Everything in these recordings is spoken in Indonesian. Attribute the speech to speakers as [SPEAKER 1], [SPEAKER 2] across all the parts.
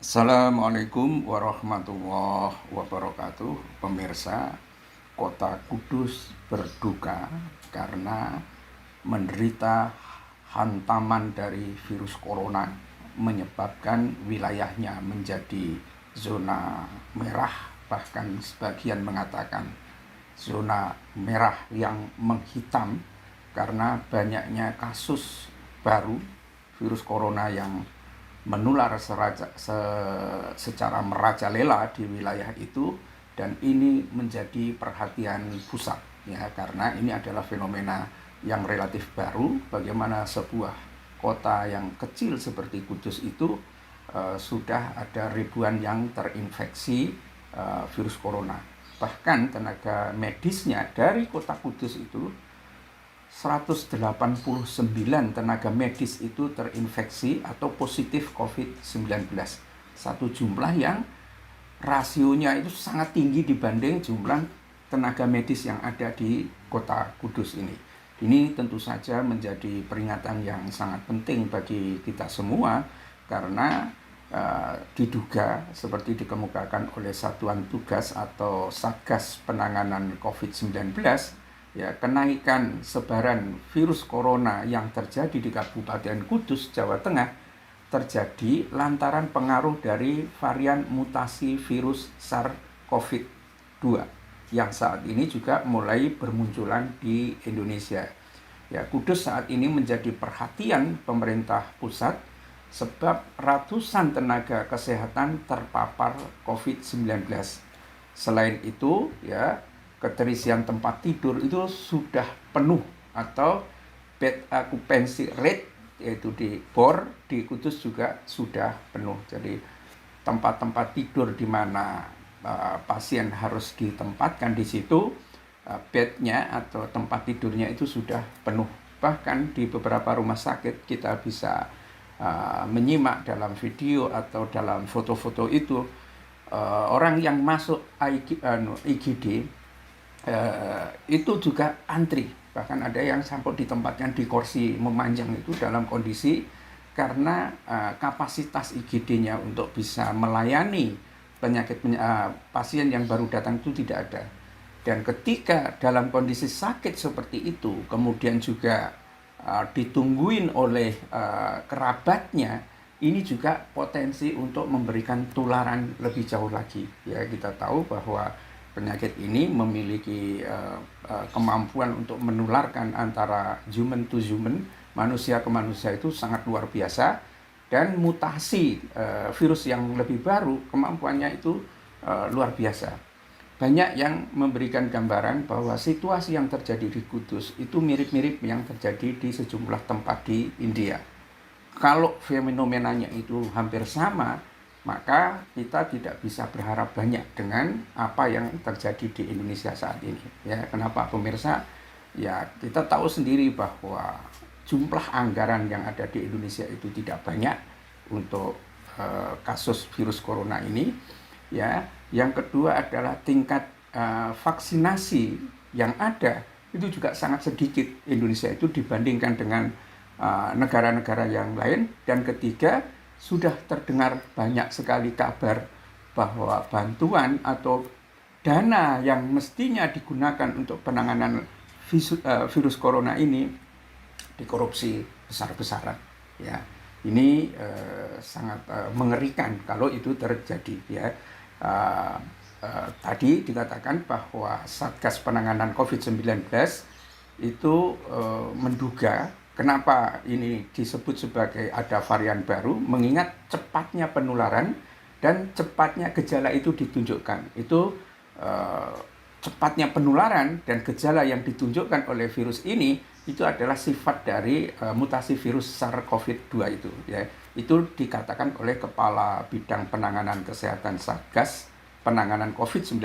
[SPEAKER 1] Assalamualaikum warahmatullahi wabarakatuh. Pemirsa, Kota Kudus berduka karena menderita hantaman dari virus corona, menyebabkan wilayahnya menjadi zona merah, bahkan sebagian mengatakan zona merah yang menghitam karena banyaknya kasus baru virus corona yang menular secara merajalela di wilayah itu, dan ini menjadi perhatian pusat ya, karena ini adalah fenomena yang relatif baru. Bagaimana sebuah kota yang kecil seperti Kudus itu sudah ada ribuan yang terinfeksi virus corona. Bahkan tenaga medisnya dari kota Kudus itu 189 tenaga medis itu terinfeksi atau positif COVID-19. Satu jumlah yang rasionya itu sangat tinggi dibanding jumlah tenaga medis yang ada di kota Kudus ini. Ini tentu saja menjadi peringatan yang sangat penting bagi kita semua, karena diduga seperti dikemukakan oleh Satuan Tugas atau Satgas Penanganan COVID-19, ya, kenaikan sebaran virus corona yang terjadi di Kabupaten Kudus, Jawa Tengah, terjadi lantaran pengaruh dari varian mutasi virus SARS-CoV-2 yang saat ini juga mulai bermunculan di Indonesia. Ya, Kudus saat ini menjadi perhatian pemerintah pusat sebab ratusan tenaga kesehatan terpapar COVID-19. Selain itu, ya, keterisian tempat tidur itu sudah penuh, atau bed occupancy rate, yaitu di BOR di Kudus juga sudah penuh. Jadi tempat-tempat tidur di mana pasien harus ditempatkan di situ, bednya atau tempat tidurnya itu sudah penuh. Bahkan di beberapa rumah sakit kita bisa menyimak dalam video atau dalam foto-foto itu, orang yang masuk IGD itu juga antri. Bahkan ada yang sampai ditempatkan di kursi memanjang itu dalam kondisi karena kapasitas IGD-nya untuk bisa melayani pasien yang baru datang itu tidak ada. Dan ketika dalam kondisi sakit seperti itu, kemudian juga ditungguin oleh kerabatnya, ini juga potensi untuk memberikan tularan lebih jauh lagi. Ya, kita tahu bahwa penyakit ini memiliki kemampuan untuk menularkan antara human to human, manusia ke manusia, itu sangat luar biasa. Dan mutasi virus yang lebih baru, kemampuannya itu luar biasa. Banyak yang memberikan gambaran bahwa situasi yang terjadi di Kudus itu mirip-mirip yang terjadi di sejumlah tempat di India. Kalau fenomenanya itu hampir sama, maka kita tidak bisa berharap banyak dengan apa yang terjadi di Indonesia saat ini. Ya, kenapa pemirsa? Ya, kita tahu sendiri bahwa jumlah anggaran yang ada di Indonesia itu tidak banyak untuk kasus virus corona ini. Ya, yang kedua adalah tingkat vaksinasi yang ada itu juga sangat sedikit Indonesia itu dibandingkan dengan negara-negara yang lain. Dan ketiga, sudah terdengar banyak sekali kabar bahwa bantuan atau dana yang mestinya digunakan untuk penanganan virus corona ini dikorupsi besar-besaran. Ya, ini sangat mengerikan kalau itu terjadi. Ya, tadi dikatakan bahwa Satgas Penanganan COVID-19 itu menduga kenapa ini disebut sebagai ada varian baru, mengingat cepatnya penularan dan cepatnya gejala itu ditunjukkan. Itu cepatnya penularan dan gejala yang ditunjukkan oleh virus ini itu adalah sifat dari mutasi virus SARS-CoV-2 itu. Ya, itu dikatakan oleh Kepala Bidang Penanganan Kesehatan Satgas Penanganan COVID-19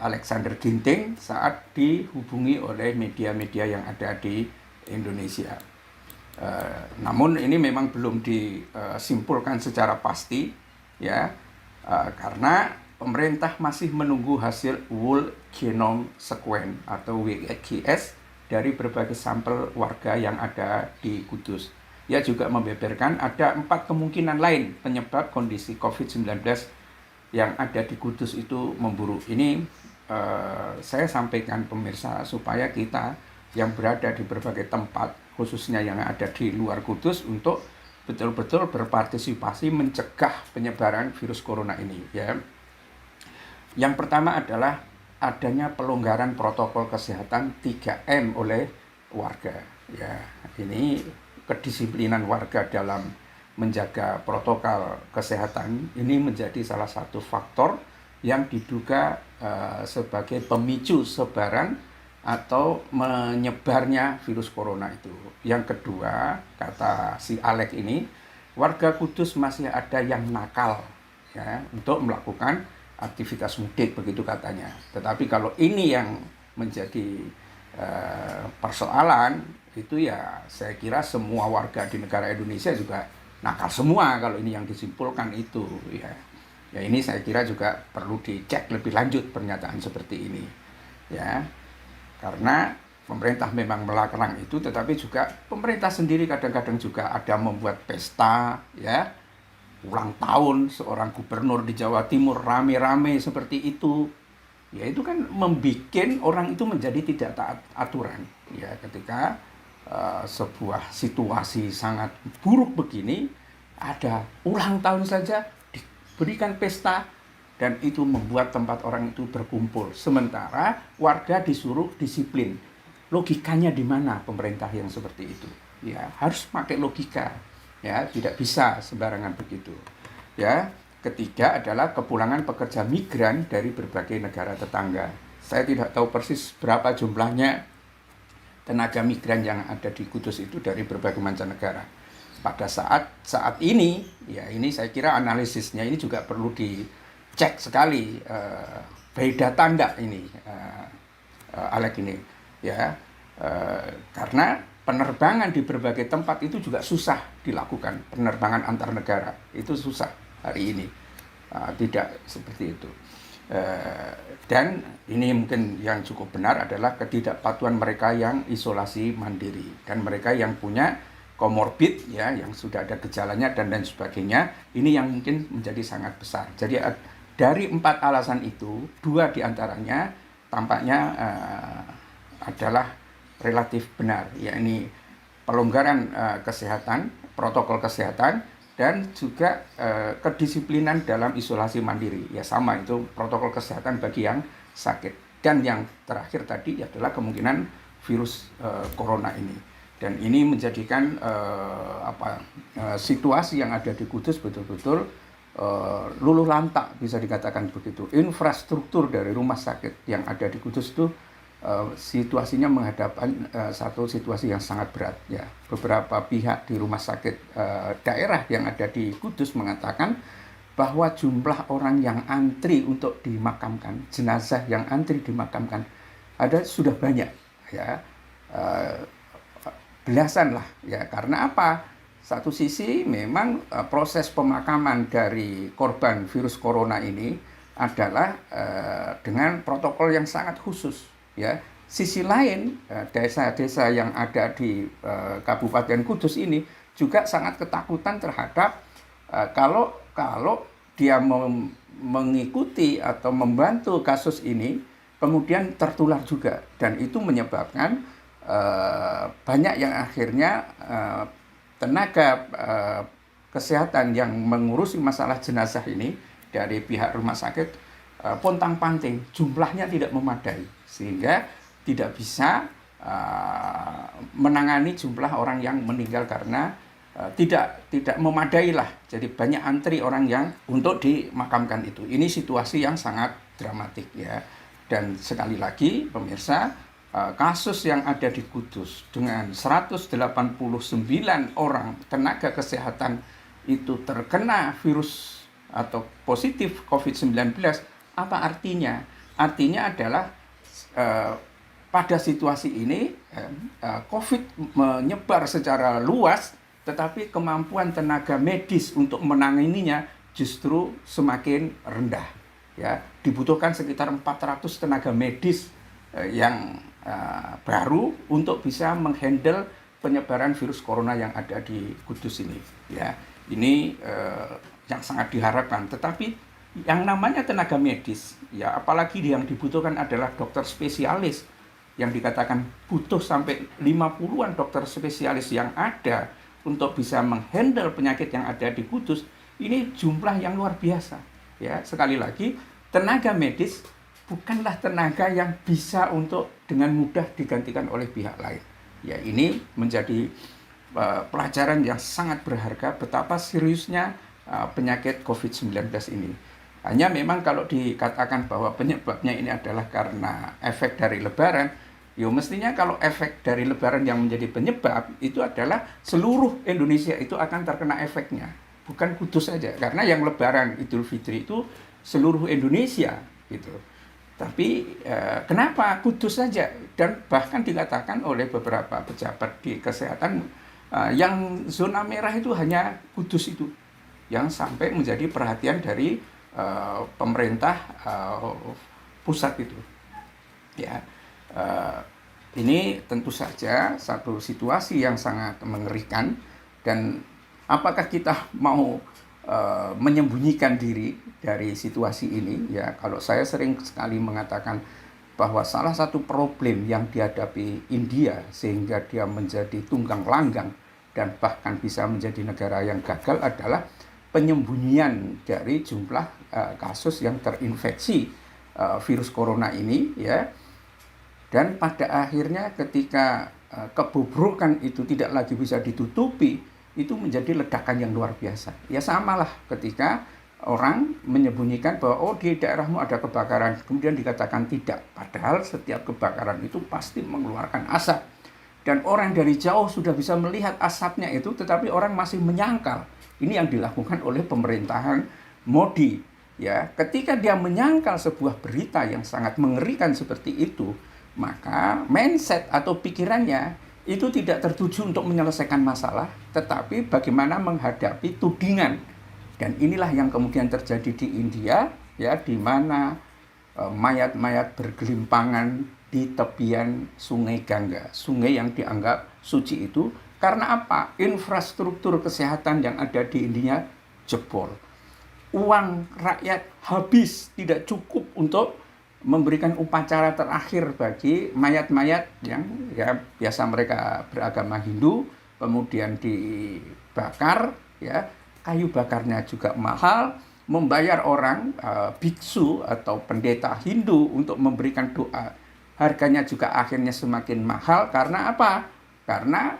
[SPEAKER 1] Alexander Ginting saat dihubungi oleh media-media yang ada di Indonesia. Namun ini memang belum disimpulkan secara pasti, ya, karena pemerintah masih menunggu hasil Whole Genome Sequence atau WGS dari berbagai sampel warga yang ada di Kudus. Ia juga membeberkan ada 4 kemungkinan lain penyebab kondisi COVID-19 yang ada di Kudus itu memburuk. Ini saya sampaikan pemirsa supaya kita yang berada di berbagai tempat, khususnya yang ada di luar Kudus, untuk betul-betul berpartisipasi mencegah penyebaran virus corona ini, ya. Yang pertama adalah adanya pelonggaran protokol kesehatan 3M oleh warga, ya. Ini kedisiplinan warga dalam menjaga protokol kesehatan ini menjadi salah satu faktor yang diduga sebagai pemicu sebaran atau menyebarnya virus corona itu. Yang kedua, kata si Alex ini, warga Kudus masih ada yang nakal, ya, untuk melakukan aktivitas mudik, begitu katanya. Tetapi kalau ini yang menjadi persoalan, itu ya saya kira semua warga di negara Indonesia juga nakal semua kalau ini yang disimpulkan itu, ya. Ya, ini saya kira juga perlu dicek lebih lanjut pernyataan seperti ini, ya. Karena pemerintah memang melarang itu, tetapi juga pemerintah sendiri kadang-kadang juga ada membuat pesta, ya, ulang tahun seorang gubernur di Jawa Timur rame-rame seperti itu. Ya, itu kan membuat orang itu menjadi tidak taat aturan, ya. Ketika sebuah situasi sangat buruk begini, ada ulang tahun saja diberikan pesta, dan itu membuat tempat orang itu berkumpul. Sementara warga disuruh disiplin. Logikanya di mana pemerintah yang seperti itu? Ya, harus pakai logika. Ya, tidak bisa sembarangan begitu. Ya, ketiga adalah kepulangan pekerja migran dari berbagai negara tetangga. Saya tidak tahu persis berapa jumlahnya tenaga migran yang ada di Kudus itu dari berbagai mancanegara. Pada saat ini, ya, ini saya kira analisisnya ini juga perlu dicek sekali, beda tanda ini, Alex ini, ya, karena penerbangan di berbagai tempat itu juga susah dilakukan, penerbangan antar negara itu susah hari ini, tidak seperti itu. Dan ini mungkin yang cukup benar adalah ketidakpatuhan mereka yang isolasi mandiri dan mereka yang punya komorbid, ya, yang sudah ada gejalanya dan lain sebagainya. Ini yang mungkin menjadi sangat besar. Jadi dari 4 alasan itu, 2 diantaranya tampaknya adalah relatif benar, yakni pelonggaran kesehatan, protokol kesehatan, dan juga kedisiplinan dalam isolasi mandiri. Ya, sama itu protokol kesehatan bagi yang sakit. Dan yang terakhir tadi adalah kemungkinan virus corona ini. Dan ini menjadikan situasi yang ada di Kudus betul-betul luluh lantak, bisa dikatakan begitu. Infrastruktur dari rumah sakit yang ada di Kudus itu situasinya menghadapkan satu situasi yang sangat berat, ya. Beberapa pihak di rumah sakit daerah yang ada di Kudus mengatakan bahwa jumlah orang yang antri untuk dimakamkan, jenazah yang antri dimakamkan sudah banyak, ya, belasan lah, ya. Karena apa? Satu sisi memang proses pemakaman dari korban virus corona ini adalah dengan protokol yang sangat khusus, ya. Sisi lain, desa-desa yang ada di Kabupaten Kudus ini juga sangat ketakutan terhadap kalau dia mengikuti atau membantu kasus ini kemudian tertular juga, dan itu menyebabkan banyak yang akhirnya tenaga kesehatan yang mengurusi masalah jenazah ini dari pihak rumah sakit pontang-panting, jumlahnya tidak memadai, sehingga tidak bisa menangani jumlah orang yang meninggal karena tidak memadai lah. Jadi banyak antri orang yang untuk dimakamkan itu. Ini situasi yang sangat dramatik, ya. Dan sekali lagi pemirsa, kasus yang ada di Kudus dengan 189 orang tenaga kesehatan itu terkena virus atau positif COVID-19, apa artinya? Artinya adalah pada situasi ini COVID menyebar secara luas, tetapi kemampuan tenaga medis untuk menanganinya justru semakin rendah, ya. Dibutuhkan sekitar 400 tenaga medis yang baru untuk bisa menghandle penyebaran virus corona yang ada di Kudus ini. Ya, ini yang sangat diharapkan. Tetapi yang namanya tenaga medis, ya apalagi yang dibutuhkan adalah dokter spesialis, yang dikatakan butuh sampai 50-an dokter spesialis yang ada untuk bisa menghandle penyakit yang ada di Kudus. Ini jumlah yang luar biasa. Ya, sekali lagi, tenaga medis bukanlah tenaga yang bisa untuk dengan mudah digantikan oleh pihak lain. Ya, ini menjadi pelajaran yang sangat berharga betapa seriusnya penyakit COVID-19 ini. Hanya memang kalau dikatakan bahwa penyebabnya ini adalah karena efek dari lebaran, ya mestinya kalau efek dari lebaran yang menjadi penyebab itu adalah seluruh Indonesia itu akan terkena efeknya, bukan Kudus saja. Karena yang lebaran Idul Fitri itu seluruh Indonesia gitu. Tapi kenapa Kudus saja? Dan bahkan dikatakan oleh beberapa pejabat di kesehatan yang zona merah itu hanya Kudus itu yang sampai menjadi perhatian dari pemerintah pusat itu. Ya, ini tentu saja satu situasi yang sangat mengerikan, dan apakah kita mau menyembunyikan diri dari situasi ini? Ya, kalau saya sering sekali mengatakan bahwa salah satu problem yang dihadapi India sehingga dia menjadi tunggang langgang dan bahkan bisa menjadi negara yang gagal adalah penyembunyian dari jumlah kasus yang terinfeksi virus corona ini, ya. Dan pada akhirnya ketika kebobrokan itu tidak lagi bisa ditutupi, itu menjadi ledakan yang luar biasa. Ya samalah ketika orang menyembunyikan bahwa di daerahmu ada kebakaran, kemudian dikatakan tidak, padahal setiap kebakaran itu pasti mengeluarkan asap. Dan orang dari jauh sudah bisa melihat asapnya itu, tetapi orang masih menyangkal. Ini yang dilakukan oleh pemerintahan Modi. Ya, ketika dia menyangkal sebuah berita yang sangat mengerikan seperti itu, maka mindset atau pikirannya itu tidak tertuju untuk menyelesaikan masalah, tetapi bagaimana menghadapi tudingan. Dan inilah yang kemudian terjadi di India, ya, di mana mayat-mayat bergelimpangan di tepian Sungai Gangga, sungai yang dianggap suci itu. Karena apa? Infrastruktur kesehatan yang ada di India jebol. Uang rakyat habis, tidak cukup untuk memberikan upacara terakhir bagi mayat-mayat yang ya biasa mereka beragama Hindu, kemudian dibakar, ya. Kayu bakarnya juga mahal, membayar orang biksu atau pendeta Hindu untuk memberikan doa, harganya juga akhirnya semakin mahal. Karena apa? Karena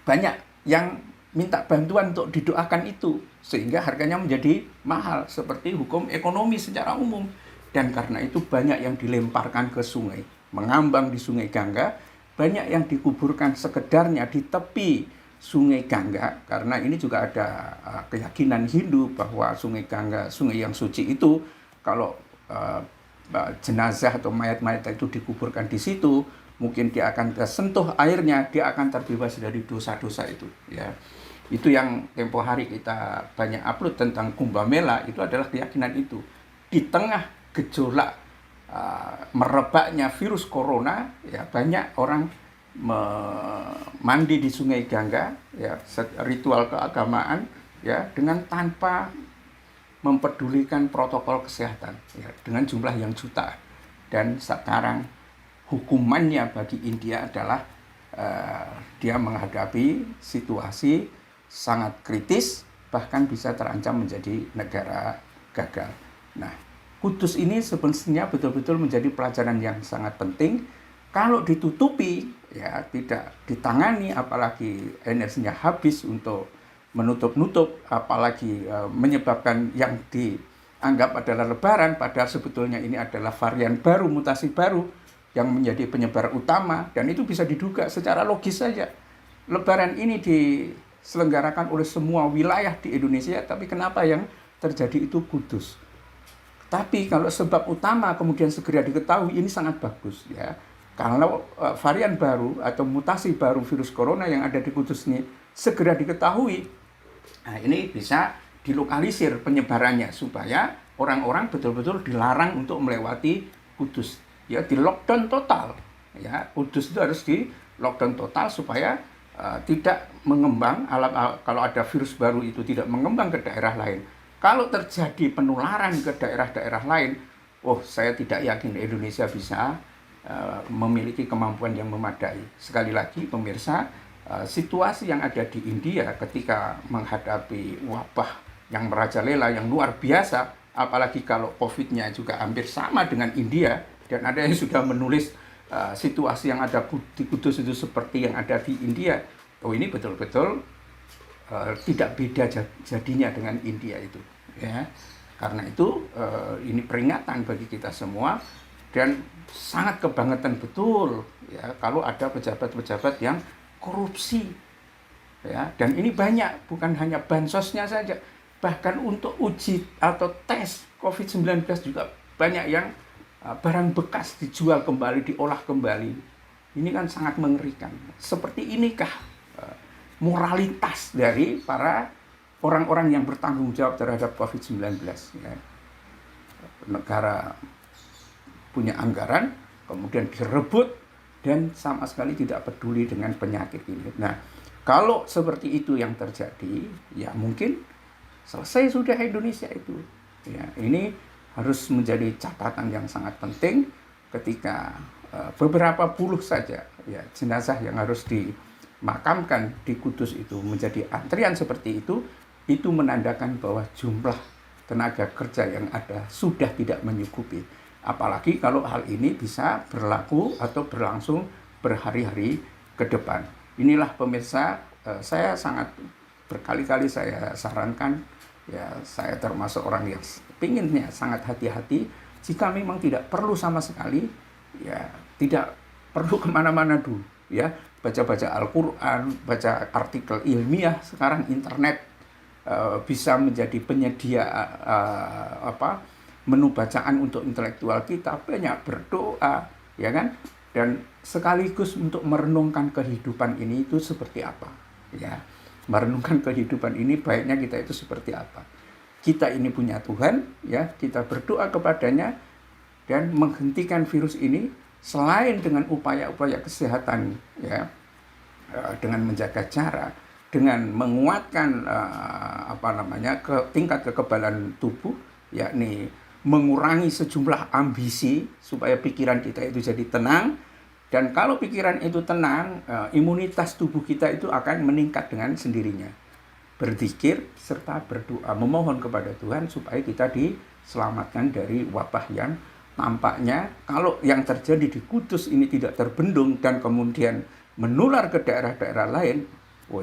[SPEAKER 1] banyak yang minta bantuan untuk didoakan itu, sehingga harganya menjadi mahal, seperti hukum ekonomi secara umum. Dan karena itu banyak yang dilemparkan ke sungai, mengambang di Sungai Gangga, banyak yang dikuburkan sekedarnya di tepi Sungai Gangga, karena ini juga ada keyakinan Hindu bahwa Sungai Gangga, sungai yang suci itu, kalau jenazah atau mayat-mayat itu dikuburkan di situ, mungkin dia akan tersentuh airnya, dia akan terbebas dari dosa-dosa itu, ya. Itu yang tempo hari kita banyak upload tentang Kumbh Mela, itu adalah keyakinan itu. Di tengah gejolak merebaknya virus corona, ya, banyak orang mandi di Sungai Gangga, ya, ritual keagamaan, ya, dengan tanpa mempedulikan protokol kesehatan, ya, dengan jumlah yang jutaan. Dan sekarang hukumannya bagi India adalah dia menghadapi situasi sangat kritis, bahkan bisa terancam menjadi negara gagal. Nah, Kudus ini sebenarnya betul-betul menjadi pelajaran yang sangat penting. Kalau ditutupi, ya, tidak ditangani, apalagi energinya habis untuk menutup-nutup, apalagi menyebabkan yang dianggap adalah lebaran, padahal sebetulnya ini adalah varian baru, mutasi baru yang menjadi penyebar utama, dan itu bisa diduga secara logis saja. Lebaran ini diselenggarakan oleh semua wilayah di Indonesia, tapi kenapa yang terjadi itu Kudus? Tapi kalau sebab utama kemudian segera diketahui, ini sangat bagus, ya. Kalau varian baru atau mutasi baru virus corona yang ada di Kudus ini segera diketahui, nah ini bisa dilokalisir penyebarannya supaya orang-orang betul-betul dilarang untuk melewati Kudus. Ya, di lockdown total, ya. Kudus itu harus lockdown total supaya tidak mengembang. Kalau ada virus baru itu tidak mengembang ke daerah lain. Kalau terjadi penularan ke daerah-daerah lain, saya tidak yakin Indonesia bisa memiliki kemampuan yang memadai. Sekali lagi pemirsa, situasi yang ada di India ketika menghadapi wabah yang merajalela, yang luar biasa, apalagi kalau COVID-nya juga hampir sama dengan India, dan ada yang sudah menulis situasi yang ada di Kudus itu seperti yang ada di India. Ini betul-betul tidak beda jadinya dengan India itu, ya. Karena itu ini peringatan bagi kita semua, dan sangat kebangetan betul ya kalau ada pejabat-pejabat yang korupsi, ya. Dan ini banyak, bukan hanya bansosnya saja, bahkan untuk uji atau tes COVID-19 juga banyak yang barang bekas dijual kembali, diolah kembali. Ini kan sangat mengerikan. Seperti inikah moralitas dari para orang-orang yang bertanggung jawab terhadap COVID-19? Ya. Negara punya anggaran, kemudian direbut, dan sama sekali tidak peduli dengan penyakit ini. Nah, kalau seperti itu yang terjadi, ya mungkin selesai sudah Indonesia itu. Ya, ini harus menjadi catatan yang sangat penting ketika beberapa puluh saja ya jenazah yang harus dimakamkan di Kudus itu menjadi antrian seperti itu menandakan bahwa jumlah tenaga kerja yang ada sudah tidak menyukupi. Apalagi kalau hal ini bisa berlaku atau berlangsung berhari-hari ke depan. Inilah pemirsa, saya sangat berkali-kali saya sarankan, ya saya termasuk orang yang pinginnya sangat hati-hati. Jika memang tidak perlu sama sekali, ya tidak perlu kemana-mana dulu. Ya, baca-baca Al-Quran, baca artikel ilmiah. Sekarang internet bisa menjadi penyedia menu bacaan untuk intelektual kita, banyak berdoa, ya kan? Dan sekaligus untuk merenungkan kehidupan ini itu seperti apa, ya. Merenungkan kehidupan ini baiknya kita itu seperti apa. Kita ini punya Tuhan, ya, kita berdoa kepadanya dan menghentikan virus ini selain dengan upaya-upaya kesehatan, ya, dengan menjaga jarak, dengan menguatkan tingkat kekebalan tubuh, yakni mengurangi sejumlah ambisi supaya pikiran kita itu jadi tenang. Dan kalau pikiran itu tenang, imunitas tubuh kita itu akan meningkat dengan sendirinya. Berzikir serta berdoa, memohon kepada Tuhan supaya kita diselamatkan dari wabah yang nampaknya kalau yang terjadi di Kudus ini tidak terbendung dan kemudian menular ke daerah-daerah lain,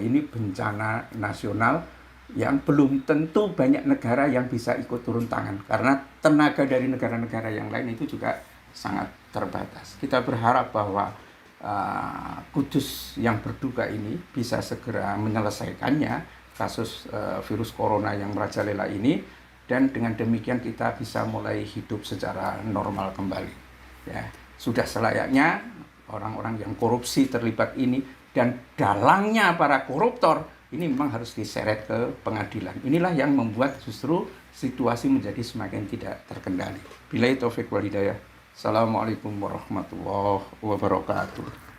[SPEAKER 1] ini bencana nasional yang belum tentu banyak negara yang bisa ikut turun tangan, karena tenaga dari negara-negara yang lain itu juga sangat terbatas. Kita berharap bahwa Kudus yang berduka ini bisa segera menyelesaikannya kasus virus corona yang merajalela ini, dan dengan demikian kita bisa mulai hidup secara normal kembali. Ya, sudah selayaknya orang-orang yang korupsi terlibat ini dan dalangnya para koruptor ini memang harus diseret ke pengadilan. Inilah yang membuat justru situasi menjadi semakin tidak terkendali. Billahi taufiq wal hidayah. Assalamualaikum warahmatullahi wabarakatuh.